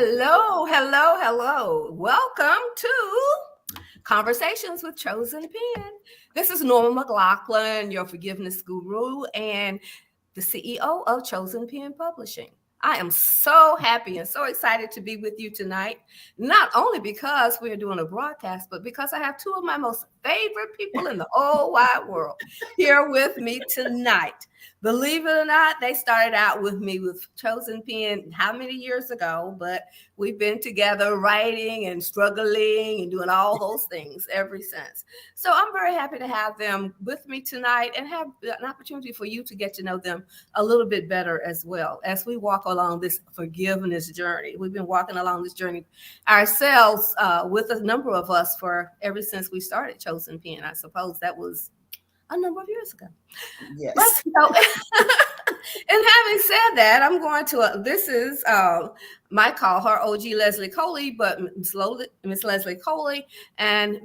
Hello, hello, hello. Welcome to Conversations with Chosen Pen. This is Norma McLaughlin, your forgiveness guru and the CEO of Chosen Pen Publishing. I am so happy and so excited to be with you tonight, not only because we're doing a broadcast, but because I have two of my most favorite people in the whole wide world here with me tonight. Believe it or not, they started out with me with Chosen Pen how many years ago, but we've been together writing and struggling and doing all those things ever since. So I'm very happy to have them with me tonight and have an opportunity for you to get to know them a little bit better as well as we walk along this forgiveness journey. We've been walking along this journey ourselves with a number of us for ever since we started Chosen Pen. I suppose that was a number of years ago. Yes. But so, and having said that, I'm going to, this is, might call her OG Leslie Coley, but Miss Leslie Coley and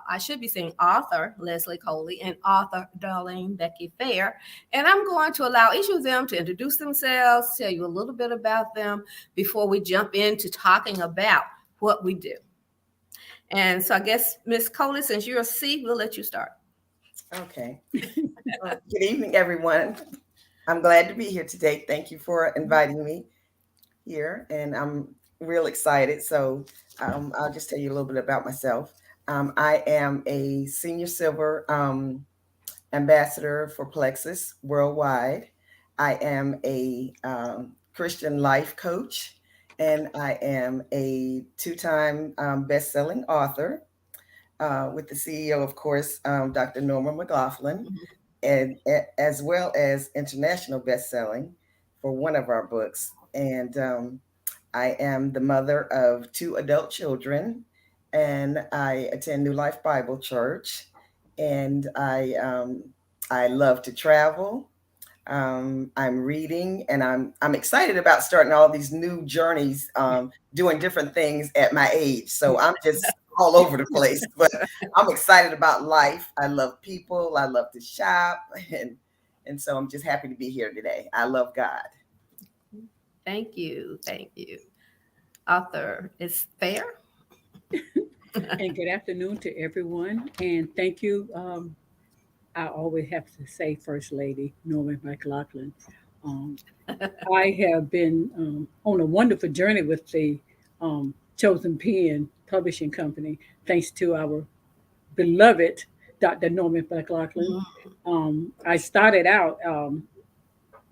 I should be saying author Leslie Coley and author Darlene Becky Fair. And I'm going to allow each of them to introduce themselves, tell you a little bit about them before we jump into talking about what we do. And so I guess, Miss Coley, since you're a C, we'll let you start. Okay. Good evening, everyone. I'm glad to be here today. Thank you for inviting me here, and I'm real excited. So I'll just tell you a little bit about myself. I am a senior silver ambassador for Plexus worldwide. I am a Christian life coach, and I am a two-time best-selling author. With the CEO, of course, Dr. Norma McLaughlin, and as well as international best-selling for one of our books. And I am the mother of two adult children, and I attend New Life Bible Church, and I love to travel. I'm reading, and I'm excited about starting all these new journeys, doing different things at my age. So I'm just all over the place, but I'm excited about life. I love people. I love to shop, and so I'm just happy to be here today. I love God. Thank you. Thank you. Author is Fair. And good afternoon to everyone. And thank you. I always have to say, First Lady Norman McLaughlin. Um, I have been on a wonderful journey with the Chosen Pen Publishing Company, thanks to our beloved Dr. Norman McLaughlin. I started out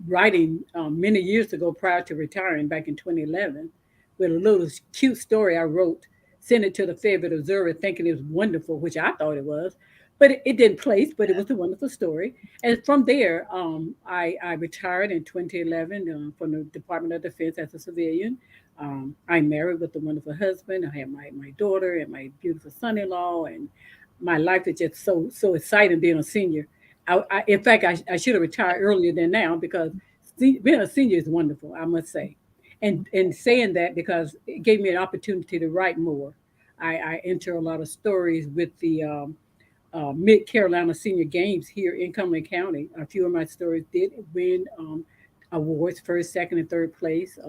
writing many years ago prior to retiring back in 2011 with a little cute story I wrote, sent it to the Fayetteville Observer thinking it was wonderful, which I thought it was. But it didn't place, but it was a wonderful story. And from there, I retired in 2011 from the Department of Defense as a civilian. I'm married with a wonderful husband. I have my daughter and my beautiful son-in-law, and my life is just so exciting being a senior. In fact, I should have retired earlier than now because being a senior is wonderful, I must say. And saying that because it gave me an opportunity to write more. I enter a lot of stories with the Mid Carolina Senior Games here in Cumberland County. A few of my stories did win awards, first, second, and third place.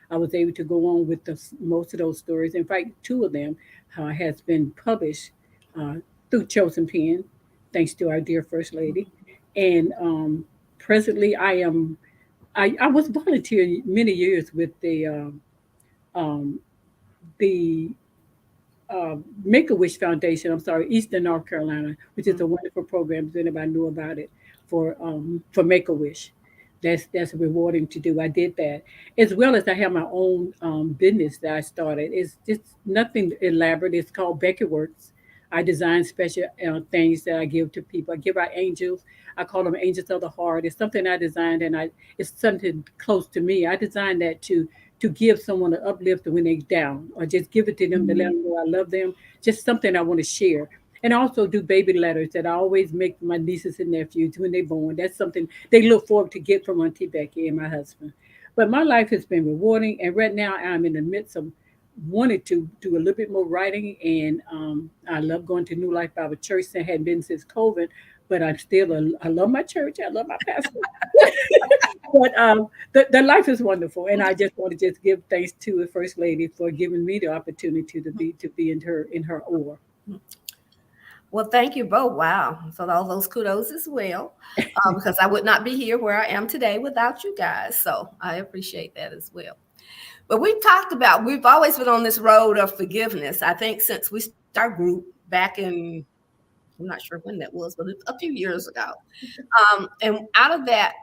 I was able to go on with most of those stories. In fact, two of them has been published uh, through Chosen Pen, thanks to our dear First Lady. And presently, I was volunteering many years with um, the Make a Wish Foundation. I'm sorry, Eastern North Carolina, which is a wonderful program. If anybody knew about it for Make a Wish, that's rewarding to do. I did that as well as I have my own business that I started. It's nothing elaborate. It's called Becky Works. I design special things that I give to people. I give out angels. I call them angels of the heart. It's something I designed, and it's something close to me. I designed that to give someone an uplift when they're down, or just give it to them to let them know I love them. Just something I want to share. And I also do baby letters that I always make for my nieces and nephews when they're born. That's something they look forward to get from Auntie Becky and my husband. But my life has been rewarding, and right now I'm in the midst of wanted to do a little bit more writing, and I love going to New Life Bible Church. That hadn't been since COVID, but I love my church. I love my pastor. But the life is wonderful, and I just want to just give thanks to the First Lady for giving me the opportunity to be in her oar. Well, thank you both. Wow. So all those kudos as well, because I would not be here where I am today without you guys. So I appreciate that as well. But we've always been on this road of forgiveness. I think since we started our group back in, I'm not sure when that was, but a few years ago. And out of that,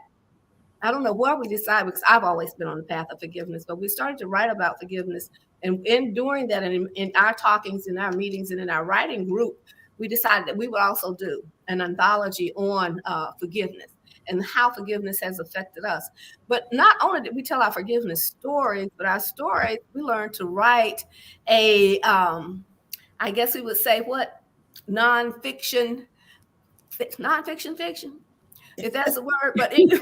I don't know where we decided, because I've always been on the path of forgiveness, but we started to write about forgiveness. And in doing that, and in our talkings, in our meetings, and in our writing group, we decided that we would also do an anthology on forgiveness and how forgiveness has affected us. But not only did we tell our forgiveness stories, but our stories, we learned to write a, I guess we would say what? Nonfiction fiction, if that's the word. But anyway,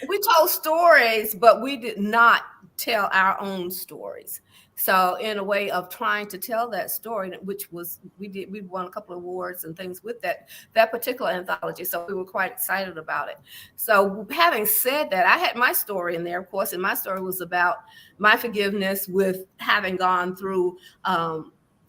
we told stories, but we did not tell our own stories. So in a way of trying to tell that story, which was, we won a couple of awards and things with that particular anthology. So we were quite excited about it. So having said that, I had my story in there, of course, and my story was about my forgiveness with having gone through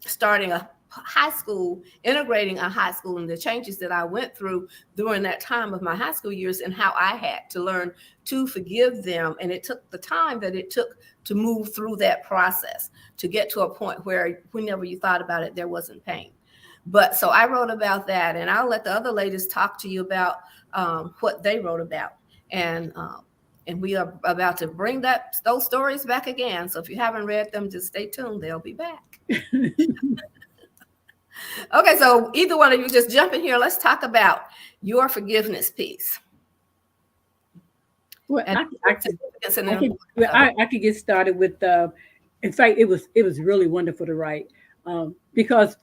starting a high school, integrating a high school, and the changes that I went through during that time of my high school years, and how I had to learn to forgive them. And it took the time that it took to move through that process to get to a point where whenever you thought about it, there wasn't pain. But so I wrote about that, and I'll let the other ladies talk to you about what they wrote about. And we are about to bring those stories back again. So if you haven't read them, just stay tuned. They'll be back. Okay, so either one of you just jump in here. Let's talk about your forgiveness piece. Well, I could get started with. In fact, it was really wonderful to write because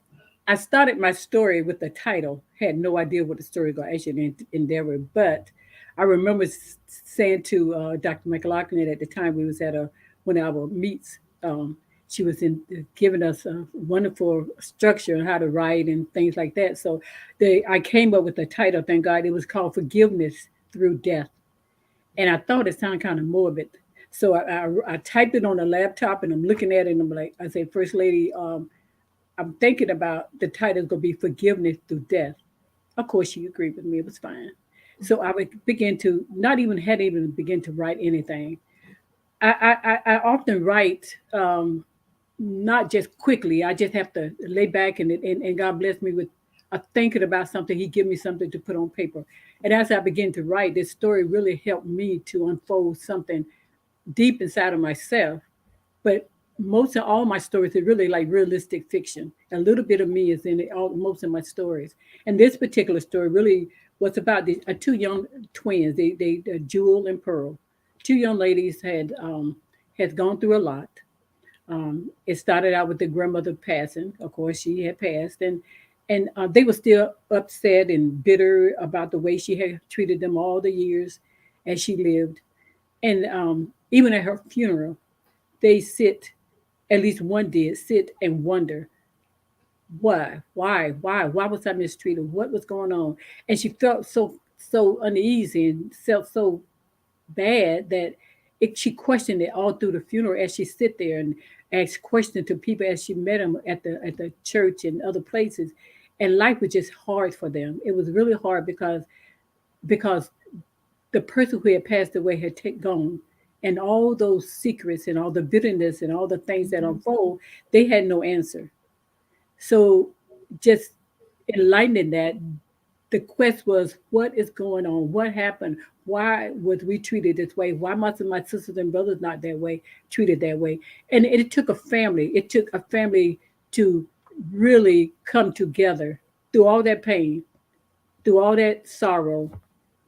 I started my story with the title. Had no idea what the story was actually endeavor, but I remember saying to Dr. McLaughlin at the time we was at one of our meets. She was giving us a wonderful structure on how to write and things like that. So I came up with the title, thank God. It was called Forgiveness Through Death. And I thought it sounded kind of morbid. So I typed it on the laptop, and I'm looking at it, and I'm like, I said, First Lady, I'm thinking about the title is going to be Forgiveness Through Death. Of course, she agreed with me. It was fine. So I would begin to, hadn't even begin to write anything. I often write, not just quickly. I just have to lay back and God bless me with thinking about something. He give me something to put on paper. And as I begin to write, this story really helped me to unfold something deep inside of myself. But most of all my stories are really like realistic fiction. A little bit of me is in most of my stories. And this particular story really was about these two young twins, they Jewel and Pearl. Two young ladies had gone through a lot. It started out with the grandmother passing. Of course, she had passed, and they were still upset and bitter about the way she had treated them all the years as she lived. And even at her funeral, they at least one did sit and wonder, why was I mistreated? What was going on? And she felt so uneasy and felt so bad that she questioned it all through the funeral as she sit there and asked questions to people as she met them at the church and other places. And life was just hard for them. It was really hard because the person who had passed away had gone, and all those secrets and all the bitterness and all the things that unfold, they had no answer. So just enlightening that, the quest was, what is going on? What happened? Why was we treated this way? Why must my sisters and brothers not that way, treated that way? And it took a family. It took a family to really come together through all that pain, through all that sorrow,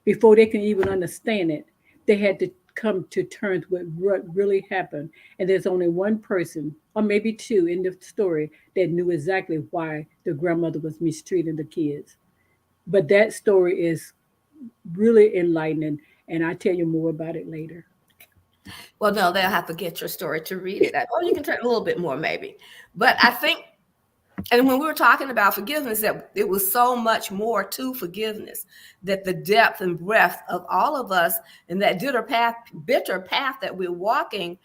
before they can even understand it. They had to come to terms with what really happened. And there's only one person, or maybe two in the story, that knew exactly why the grandmother was mistreating the kids. But that story is really enlightening, and I'll tell you more about it later. Well, no, they'll have to get your story to read it. Or you can tell a little bit more maybe. But I think And when we were talking about forgiveness, that it was so much more to forgiveness, that the depth and breadth of all of us and that bitter path that we're walking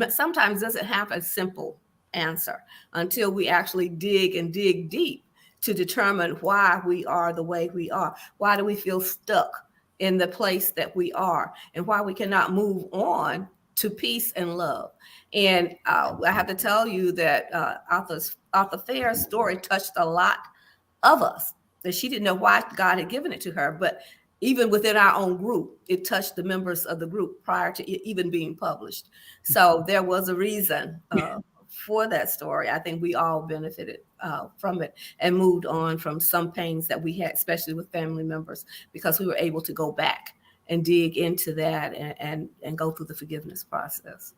sometimes doesn't have a simple answer until we actually dig deep to determine why we are the way we are. Why do we feel stuck in the place that we are, and why we cannot move on to peace and love? And I have to tell you that Arthur Fair's story touched a lot of us, that she didn't know why God had given it to her, but even within our own group, it touched the members of the group prior to it even being published. So there was a reason for that story. I think we all benefited from it and moved on from some pains that we had, especially with family members, because we were able to go back and dig into that and go through the forgiveness process.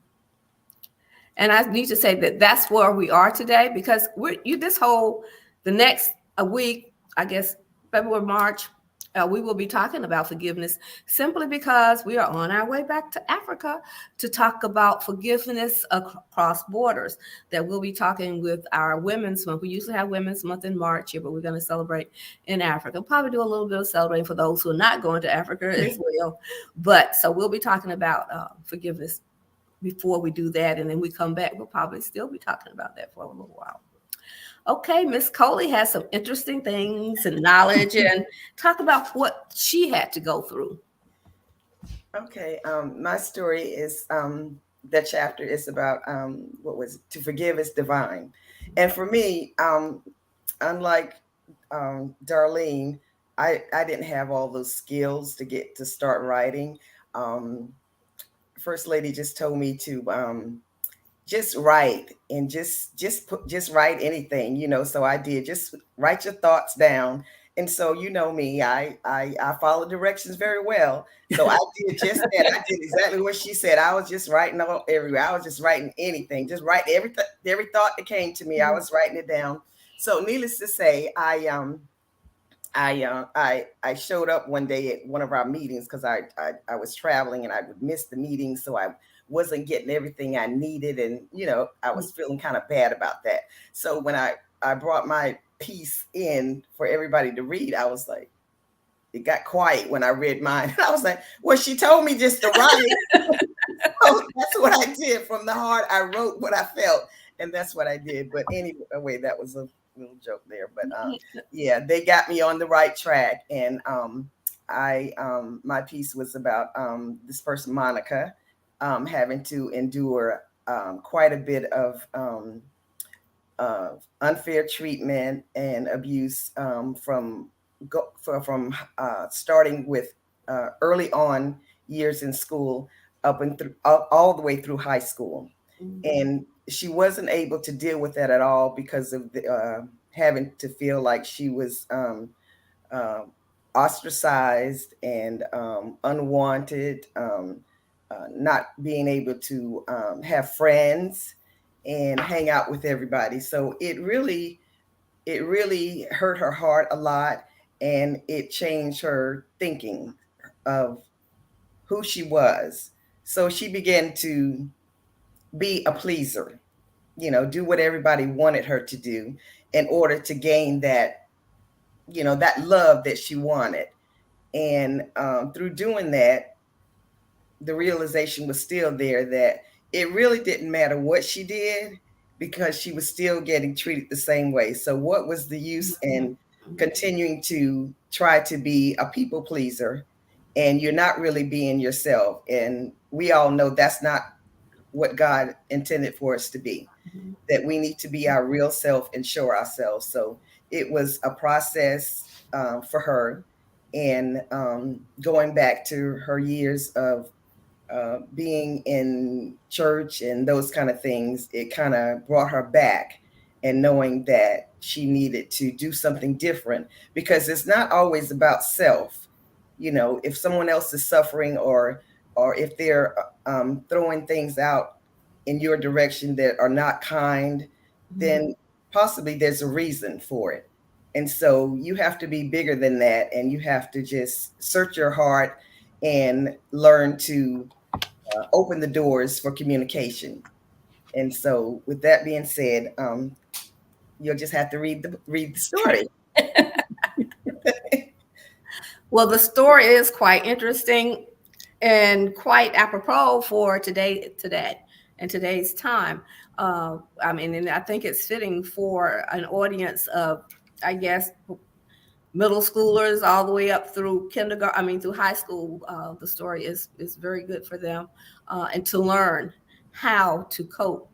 And I need to say that that's where we are today, because the next week, I guess February, March, we will be talking about forgiveness, simply because we are on our way back to Africa to talk about forgiveness across borders. That we'll be talking with our Women's Month. We usually have Women's Month in March here, but we're going to celebrate in Africa. Probably do a little bit of celebrating for those who are not going to Africa as well. But so we'll be talking about forgiveness before we do that. And then we come back, we'll probably still be talking about that for a little while. Okay, Miss Coley has some interesting things and knowledge, and talk about what she had to go through. Okay, my story is that chapter is about to forgive is divine. And for me, unlike Darlene, I didn't have all those skills to start writing. First Lady just told me to just write and just write anything, So I did. Just write your thoughts down. And so, me, I follow directions very well. So I did just that. I did exactly what she said. I was just writing all everywhere. I was just writing anything, just write every thought that came to me. I was writing it down. So needless to say, I showed up one day at one of our meetings because I was traveling and I would miss the meeting. So I wasn't getting everything I needed. And, I was feeling kind of bad about that. So when I brought my piece in for everybody to read, I was like, it got quiet when I read mine. I was like, well, she told me just to write. So that's what I did. From the heart, I wrote what I felt. And that's what I did. But anyway, that was a little joke there. But yeah, they got me on the right track. And my piece was about this person, Monica, having to endure quite a bit of unfair treatment and abuse from starting with early on years in school up and through all the way through high school. Mm-hmm. And she wasn't able to deal with that at all because of the having to feel like she was ostracized and unwanted, not being able to have friends and hang out with everybody. So it really hurt her heart a lot, and it changed her thinking of who she was. So she began to be a pleaser, do what everybody wanted her to do in order to gain that, that love that she wanted. And through doing that, the realization was still there that it really didn't matter what she did because she was still getting treated the same way. So what was the use in continuing to try to be a people pleaser and you're not really being yourself? And we all know that's not what God intended for us to be, that we need to be our real self and show ourselves. So it was a process for her. And going back to her years of being in church and those kind of things, it kind of brought her back, and knowing that she needed to do something different, because it's not always about self. If someone else is suffering or if they're throwing things out in your direction that are not kind, then possibly there's a reason for it. And so you have to be bigger than that, and you have to just search your heart and learn to open the doors for communication. And so with that being said, you'll just have to read the story. Well, the story is quite interesting and quite apropos for today and today's time. I mean, and I think it's fitting for an audience of, I guess, middle schoolers all the way up through kindergarten. I mean, through high school. The story is very good for them, and to learn how to cope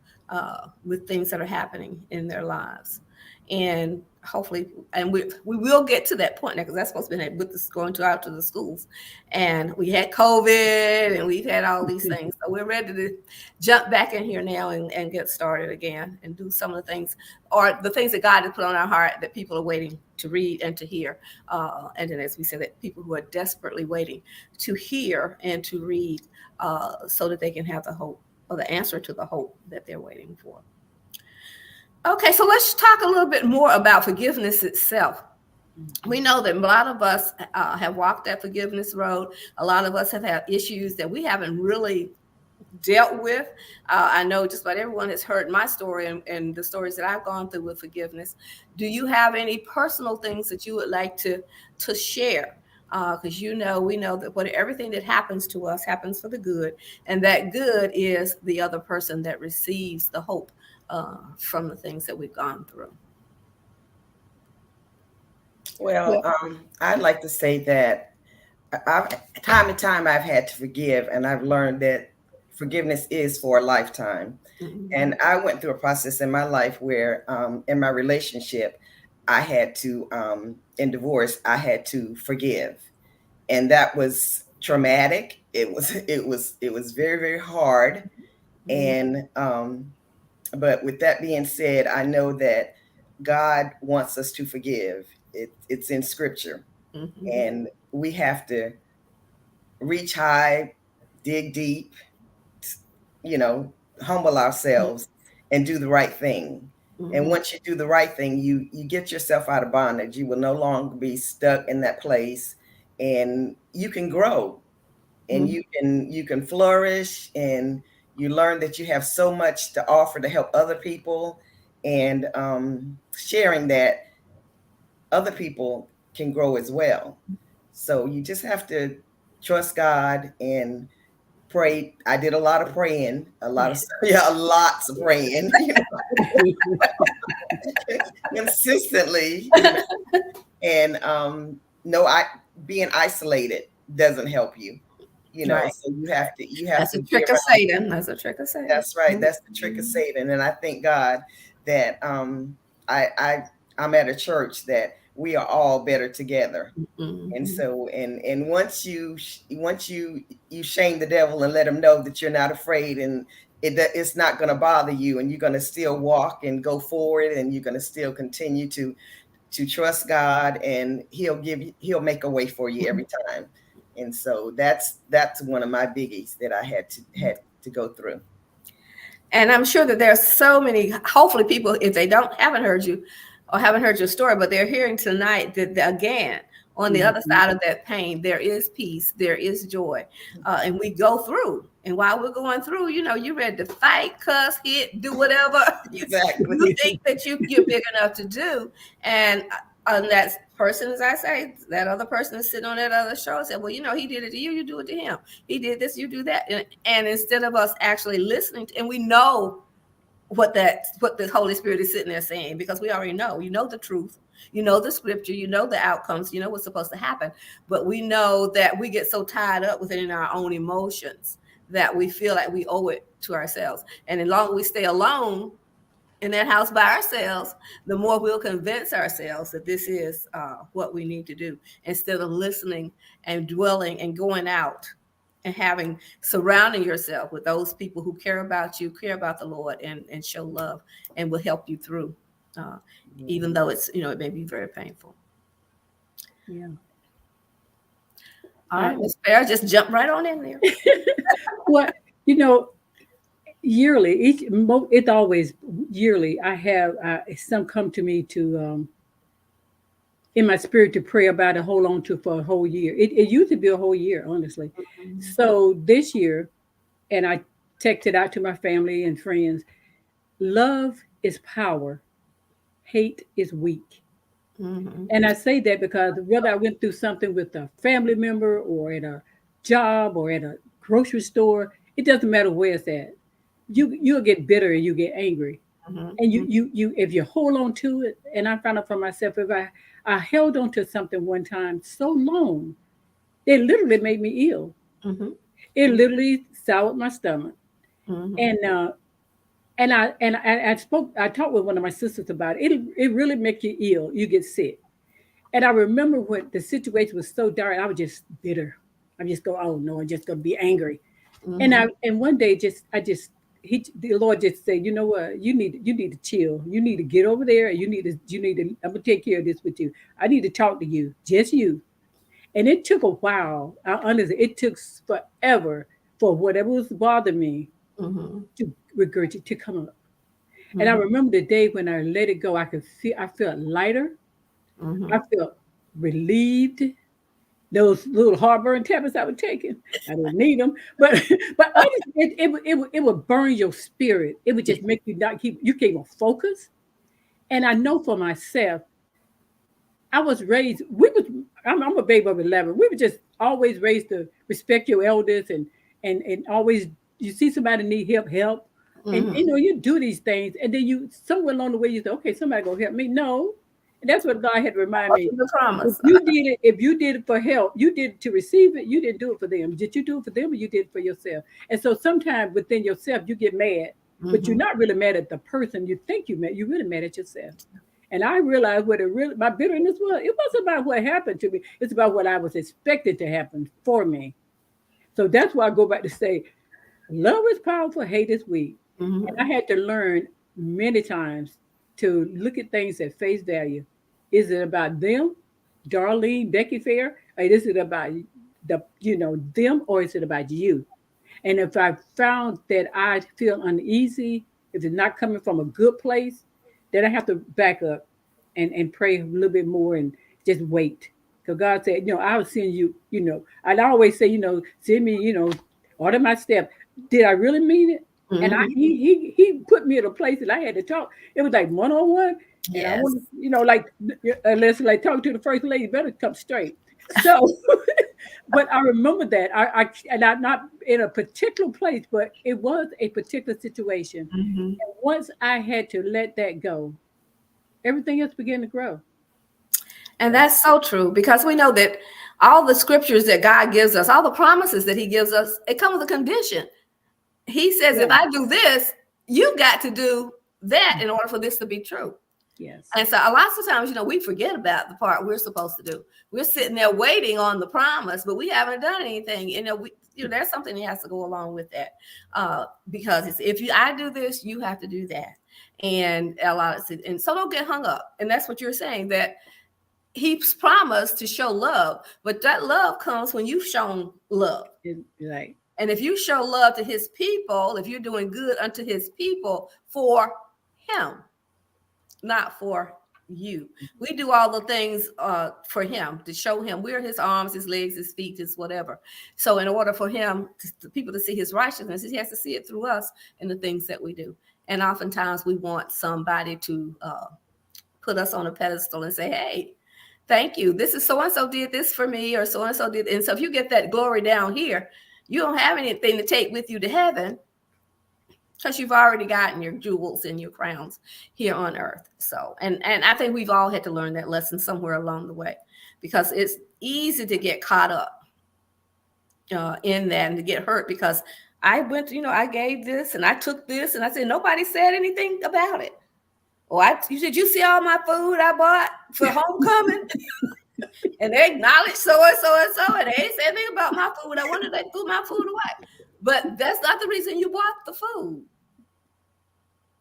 with things that are happening in their lives. And hopefully, and we will get to that point now, because that's supposed to be with this going out to the schools. And we had COVID and we've had all these things. So we're ready to jump back in here now and get started again and do some of the things, or the things that God has put on our heart that people are waiting to read and to hear. And then, as we said, that people who are desperately waiting to hear and to read, so that they can have the hope, or the answer to the hope that they're waiting for. Okay, so let's talk a little bit more about forgiveness itself. We know that a lot of us have walked that forgiveness road. A lot of us have had issues that we haven't really dealt with. I know just about everyone has heard my story and the stories that I've gone through with forgiveness. Do you have any personal things that you would like to share? Because we know that everything that happens to us happens for the good, and that good is the other person that receives the hope from the things that we've gone through. Well, I'd like to say that time and time I've had to forgive, and I've learned that forgiveness is for a lifetime. Mm-hmm. And I went through a process in my life where in my relationship, I had to, in divorce, I had to forgive. And that was traumatic. It was very, very hard. Mm-hmm. And, but with that being said, I know that God wants us to forgive. It's in scripture. Mm-hmm. And we have to reach high, dig deep, humble ourselves, mm-hmm. and do the right thing. Mm-hmm. And once you do the right thing, you get yourself out of bondage. You will no longer be stuck in that place, and you can grow, and mm-hmm. you can flourish, and you learn that you have so much to offer to help other people, and sharing that other people can grow as well. So you just have to trust God and pray. I did a lot of praying, lots of praying, consistently. And being isolated doesn't help you. Right. So you have That's a trick of Satan. That's a trick of Satan. That's right. That's the trick of Satan. And I thank God that I'm at a church that we are all better together. Mm-hmm. And so, and once you shame the devil and let him know that you're not afraid, and it's not going to bother you, and you're going to still walk and go forward, and you're going to still continue to trust God, and he'll make a way for you every time. And so that's one of my biggies that I had to go through. And I'm sure that there's so many, hopefully people, if they haven't heard you or haven't heard your story, but they're hearing tonight that again, on the other side of that pain, there is peace, there is joy. And we go through. And while we're going through, you're ready to fight, cuss, hit, do whatever exactly. You think that you're big enough to do. And that person, as I say, that other person is sitting on that other shoulder said, well, he did it to you, you do it to him. He did this, you do that. And instead of us actually listening, and we know what the Holy Spirit is sitting there saying, because we already know, the truth, the scripture, the outcomes, what's supposed to happen. But we know that we get so tied up within our own emotions that we feel like we owe it to ourselves. And the longer we stay alone in that house by ourselves, the more we'll convince ourselves that this is what we need to do, instead of listening and dwelling and going out and surrounding yourself with those people who care about you, care about the Lord, and show love, and will help you through, even though it's, it may be very painful. Yeah. All right, Ms. Fair, just jump right on in there. Well, yearly, it's always yearly. I have some come to me to in my spirit to pray about and hold on to for a whole year. It used to be a whole year, honestly. Mm-hmm. So this year, and I texted out to my family and friends, love is power. hate is weak. Mhm. And I say that because whether I went through something with a family member or at a job or at a grocery store, it doesn't matter where it's at. You'll get bitter and you get angry. Mhm. And you if you hold on to it, and I found out for myself, if I held on to something one time so long, it literally made me ill. Mhm. It literally soured my stomach. Mhm. And I talked with one of my sisters about it. It really makes you ill. You get sick. And I remember when the situation was so dark, I was just bitter. I'm just going, oh no, I'm just gonna be angry. Mhm. And one day the Lord just said, you know what, you need to chill. You need to get over there. You need to I'm gonna take care of this with you. I need to talk to you, just you. And it took a while. I honestly, it took forever for whatever was bothering me Mhm. to regurgitate to come up. And I Mhm. remember the day when I let it go, I felt lighter. I Mhm. felt relieved. Those little heartburn tablets I was taking, I didn't need them, but but honestly, it would burn your spirit. It would just make you not keep you can't even focus. And I know for myself, I was raised. I'm a baby of 11. We were just always raised to respect your elders and always you see somebody need help, and Mhm. you do these things, and then you somewhere along the way you say, okay, somebody gonna help me. No, and that's what God had to remind Up me. to the If promise. you did it, if you did it for help, you did it to receive it. You didn't do it for them. Did you do it for them, or you did it for yourself? And so sometimes within yourself, you get mad, but you're Mhm. not really mad at the person you think you mad. You're really mad at yourself. And I realized what it really my bitterness was. It wasn't about what happened to me. It's about what I was expected to happen for me. So that's why I go back to say, love is powerful, hate is weak. And I Mhm. had to learn many times to look at things at face value. Is it about them, Darlene, Becky Fair, or is it about them, or is it about you? And if I found that I feel uneasy, if it's not coming from a good place, then I have to back up and pray a little bit more and just wait. Because God said, I will send you, I'd always say, send me, order my step. Did I really mean it? And Mhm. he put me in a place that I had to talk. It was like one on one. And I Yes. wanted, like unless like talking to the first lady, better come straight. So but I remember that and I'm not in a particular place, but it was a particular situation. Mhm. And once I had to let that go, everything else began to grow. And So that's so true because we know that all the scriptures that God gives us, all the promises that He gives us, it comes with a condition. He says, if yeah, I do this, you got to do that in order for this to be true. yes, And so a lot of times, we forget about the part we're supposed to do. We're sitting there waiting on the promise, but we haven't done anything. There's something that has to go along with that. Because I do this, you have to do that. And and so don't get hung up. And that's what you're saying, that He's promised to show love, but that love comes when you've shown love. right. And if you show love to His people, if you're doing good unto His people for Him, not for you. We do all the things for Him, to show Him we're His arms, His legs, His feet, His whatever. So in order for Him, people to see His righteousness, He has to see it through us in the things that we do. And oftentimes we want somebody to put us on a pedestal and say, hey, thank you. This is so-and-so did this for me, or so-and-so did. And so if you get that glory down here, you don't have anything to take with you to heaven, because you've already gotten your jewels and your crowns here on earth. So, and I think we've all had to learn that lesson somewhere along the way, because it's easy to get caught up in that and to get hurt, because I went, I gave this and I took this and I said, nobody said anything about it. Oh, did you see all my food I bought for homecoming? And they acknowledged so and so and so, and they ain't said anything about my food. I wonder if they threw my food away. But that's not the reason you bought the food.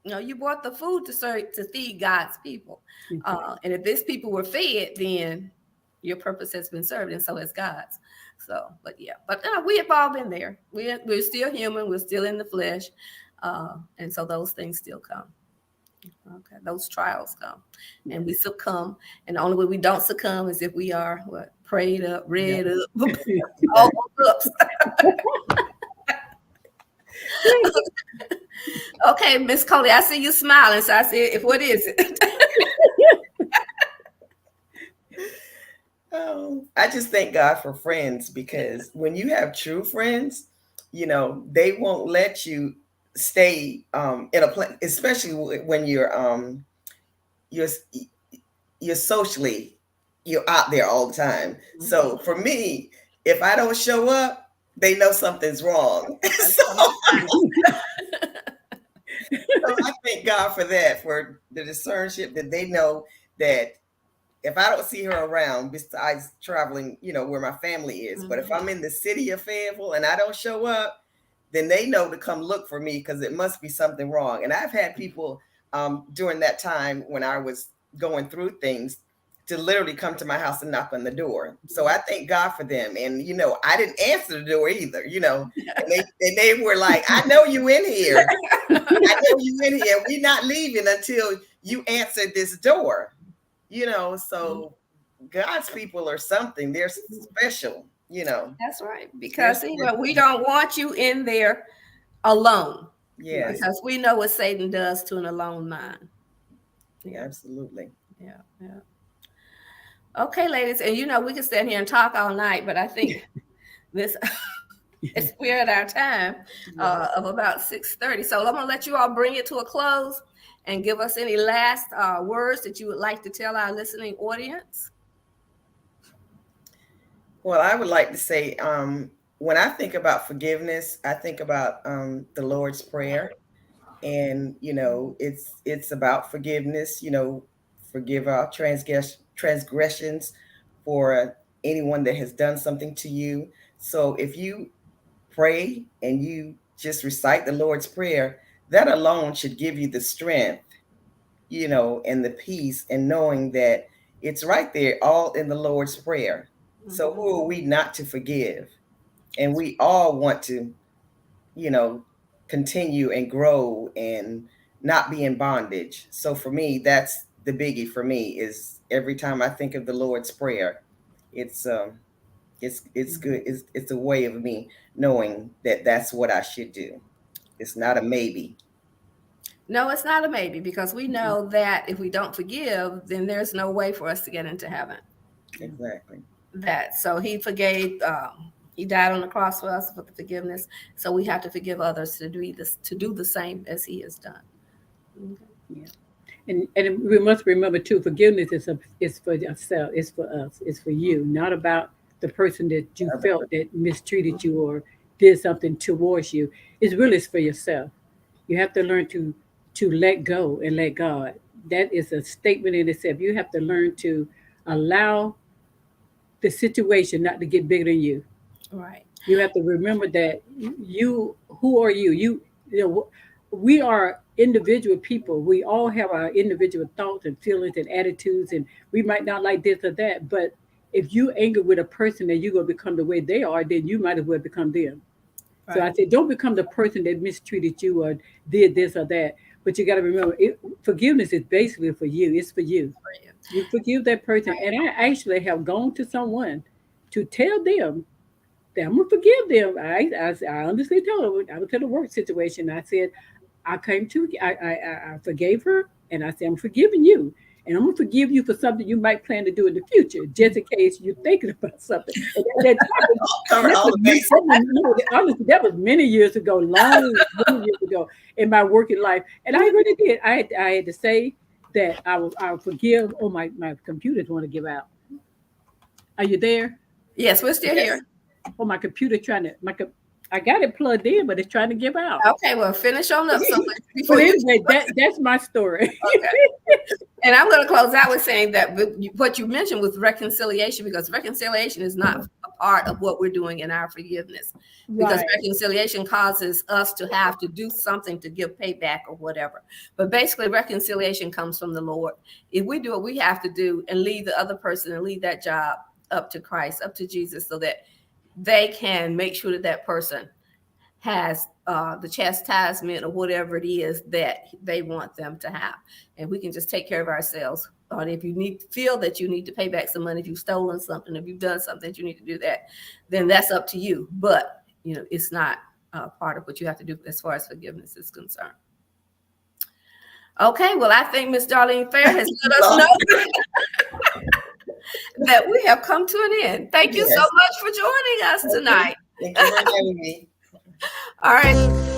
You bought the food to feed God's people. And if this people were fed, then your purpose has been served, and so has God's. So, but yeah, but we have all been there. We're still human. We're still in the flesh. And so those things still come. Okay, those trials come, and we succumb. And the only way we don't succumb is if we are prayed up, read up, all ups. Okay, Miss Cody, I see you smiling, so I said, what is it? I just thank God for friends, because when you have true friends, they won't let you stay in a place, especially when you're socially, you're out there all the time. So for me, if I don't show up, they know something's wrong. So I thank God for that, for the discernship that they know that if I don't see her around, besides traveling, where my family is, but if I'm in the city of Fayetteville and I don't show up, then they know to come look for me, because it must be something wrong. And I've had people during that time when I was going through things to literally come to my house and knock on the door. So I thank God for them. And, I didn't answer the door either, and they were like, I know you in here. I know you in here. We're not leaving until you answer this door, so God's people are something. They're special, That's right. Because we don't want you in there alone. Yes. Because we know what Satan does to an alone mind. Yeah, absolutely. Yeah. Okay, ladies, and we can stand here and talk all night, but I think we're at our time of about 6:30. So I'm gonna let you all bring it to a close and give us any last words that you would like to tell our listening audience. Well, I would like to say, when I think about forgiveness, I think about the Lord's Prayer, and it's about forgiveness. Forgive our transgressions for anyone that has done something to you. So if you pray and you just recite the Lord's Prayer, that alone should give you the strength, and the peace, and knowing that it's right there, all in the Lord's Prayer. So who are we not to forgive? And we all want to, continue and grow and not be in bondage. So for me, that's the biggie for me, is every time I think of the Lord's Prayer, it's good. It's a way of me knowing that that's what I should do. It's not a maybe. No, it's not a maybe, because we know that if we don't forgive, then there's no way for us to get into heaven. Exactly. So he forgave. He died on the cross for us for the forgiveness. So we have to forgive others to do the same as he has done. Okay. Yeah. And we must remember too, forgiveness is for yourself, it's for us, it's for you, not about the person that you felt that mistreated you or did something towards you. It's really for yourself. You have to learn to let go and let God. That is a statement in itself. You have to learn to allow the situation not to get bigger than you. Right. You have to remember that who are you? We are individual people. We all have our individual thoughts and feelings and attitudes, and we might not like this or that. But if you anger with a person that you're gonna become the way they are, then you might as well become them. Right. So I said, don't become the person that mistreated you or did this or that. But you got to remember, forgiveness is basically for you. It's for you. You forgive that person. Right. And I actually have gone to someone to tell them that I'm gonna forgive them. I honestly told them, I was in a work situation. I said, I forgave her, and I said, I'm forgiving you, and I'm gonna forgive you for something you might plan to do in the future, just in case you're thinking about something. Honestly, that was many years ago, many years ago in my working life, and I really did. I had to say that I forgive. Oh, my computers want to give out. Are you there? Yes, we're still here. Oh, my computer I got it plugged in, but it's trying to give out. Okay, well, finish on up. But anyway, that's my story. Okay. And I'm going to close out with saying that what you mentioned with reconciliation, because reconciliation is not a part of what we're doing in our forgiveness. Because reconciliation causes us to have to do something to give payback or whatever. But basically, reconciliation comes from the Lord. If we do what we have to do and leave the other person and leave that job up to Christ, up to Jesus, so that they can make sure that person has the chastisement or whatever it is that they want them to have. And we can just take care of ourselves. Or if you feel that you need to pay back some money, if you've stolen something, if you've done something that you need to do that, then that's up to you. But, it's not part of what you have to do as far as forgiveness is concerned. Okay, well, I think Miss Darlene Fair has let us know that we have come to an end. Thank you so Yes. much for joining us tonight. Thank you for having me. All right.